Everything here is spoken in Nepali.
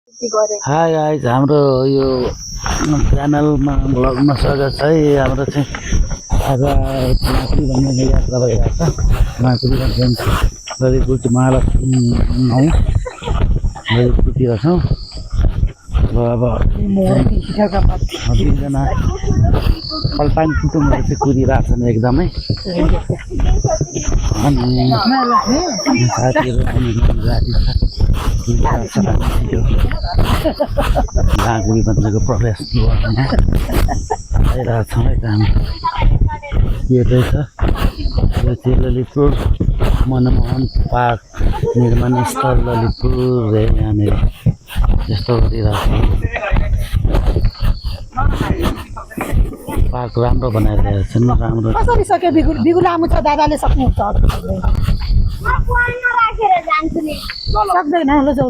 हाई गाइज हाम्रो यो च्यानलमा ब्लगमा स्वागत छ है। हाम्रो चाहिँ आज माकुरी भन्ने यात्रा भइरहेको छ। माकुरी भन्छ ललितपुर महालक्ष्मी 9 ललितपुरतिर छौँ। अब दुईजना कल्पाङ कुटुम्बहरू चाहिँ कुदिरहेको छन् एकदमै। अनि साथीहरू राति छ माकुरी भन्नेको प्रवेशद्वारमा आइरहेको छौँ है। हामी यो चाहिँ छ यो चाहिँ ललितपुर मनमोहन पार्क निर्माण स्थल ललितपुर यहाँनिर यस्तो गरिरहेको पार्क राम्रो बनाइरहेको छन्। राम्रो कसरी सक्यो बिगु लामो छ दादाले सक्नुहुन्छ सक्दैन ल जाऊ